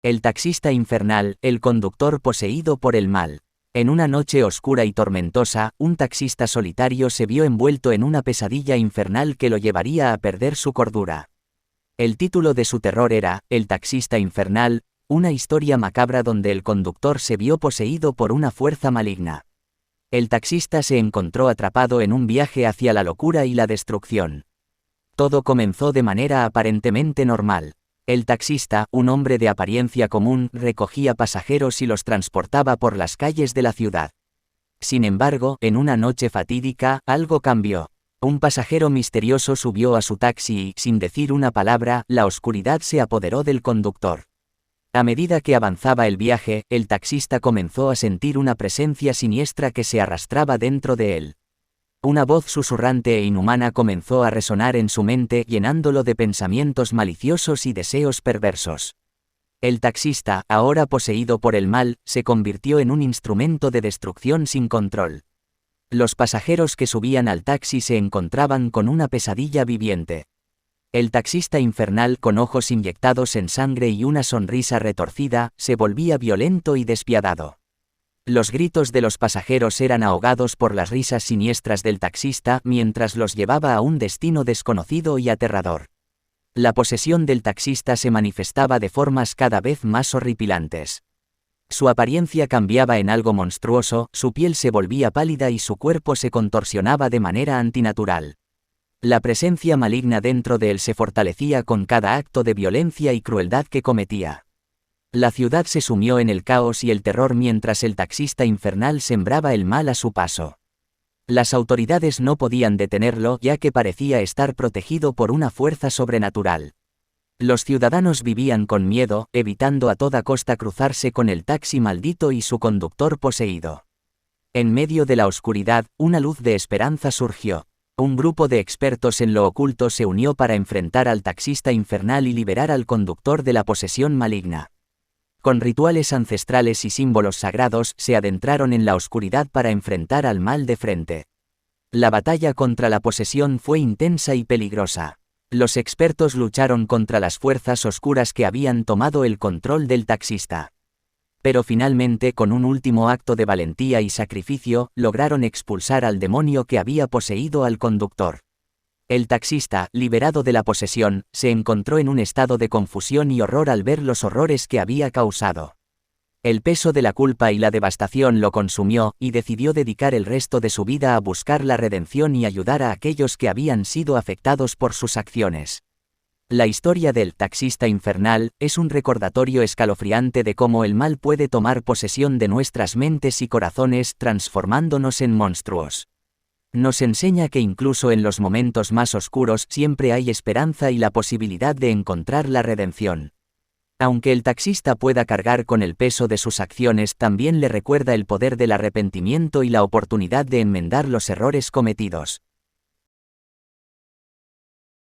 El taxista infernal, el conductor poseído por el mal. En una noche oscura y tormentosa, un taxista solitario se vio envuelto en una pesadilla infernal que lo llevaría a perder su cordura. El título de su terror era, El taxista infernal, una historia macabra donde el conductor se vio poseído por una fuerza maligna. El taxista se encontró atrapado en un viaje hacia la locura y la destrucción. Todo comenzó de manera aparentemente normal. El taxista, un hombre de apariencia común, recogía pasajeros y los transportaba por las calles de la ciudad. Sin embargo, en una noche fatídica, algo cambió. Un pasajero misterioso subió a su taxi y, sin decir una palabra, la oscuridad se apoderó del conductor. A medida que avanzaba el viaje, el taxista comenzó a sentir una presencia siniestra que se arrastraba dentro de él. Una voz susurrante e inhumana comenzó a resonar en su mente, llenándolo de pensamientos maliciosos y deseos perversos. El taxista, ahora poseído por el mal, se convirtió en un instrumento de destrucción sin control. Los pasajeros que subían al taxi se encontraban con una pesadilla viviente. El taxista infernal, con ojos inyectados en sangre y una sonrisa retorcida, se volvía violento y despiadado. Los gritos de los pasajeros eran ahogados por las risas siniestras del taxista mientras los llevaba a un destino desconocido y aterrador. La posesión del taxista se manifestaba de formas cada vez más horripilantes. Su apariencia cambiaba en algo monstruoso, su piel se volvía pálida y su cuerpo se contorsionaba de manera antinatural. La presencia maligna dentro de él se fortalecía con cada acto de violencia y crueldad que cometía. La ciudad se sumió en el caos y el terror mientras el taxista infernal sembraba el mal a su paso. Las autoridades no podían detenerlo ya que parecía estar protegido por una fuerza sobrenatural. Los ciudadanos vivían con miedo, evitando a toda costa cruzarse con el taxi maldito y su conductor poseído. En medio de la oscuridad, una luz de esperanza surgió. Un grupo de expertos en lo oculto se unió para enfrentar al taxista infernal y liberar al conductor de la posesión maligna. Con rituales ancestrales y símbolos sagrados, se adentraron en la oscuridad para enfrentar al mal de frente. La batalla contra la posesión fue intensa y peligrosa. Los expertos lucharon contra las fuerzas oscuras que habían tomado el control del taxista. Pero finalmente, con un último acto de valentía y sacrificio, lograron expulsar al demonio que había poseído al conductor. El taxista, liberado de la posesión, se encontró en un estado de confusión y horror al ver los horrores que había causado. El peso de la culpa y la devastación lo consumió, y decidió dedicar el resto de su vida a buscar la redención y ayudar a aquellos que habían sido afectados por sus acciones. La historia del taxista infernal es un recordatorio escalofriante de cómo el mal puede tomar posesión de nuestras mentes y corazones, transformándonos en monstruos. Nos enseña que incluso en los momentos más oscuros siempre hay esperanza y la posibilidad de encontrar la redención. Aunque el taxista pueda cargar con el peso de sus acciones, también le recuerda el poder del arrepentimiento y la oportunidad de enmendar los errores cometidos.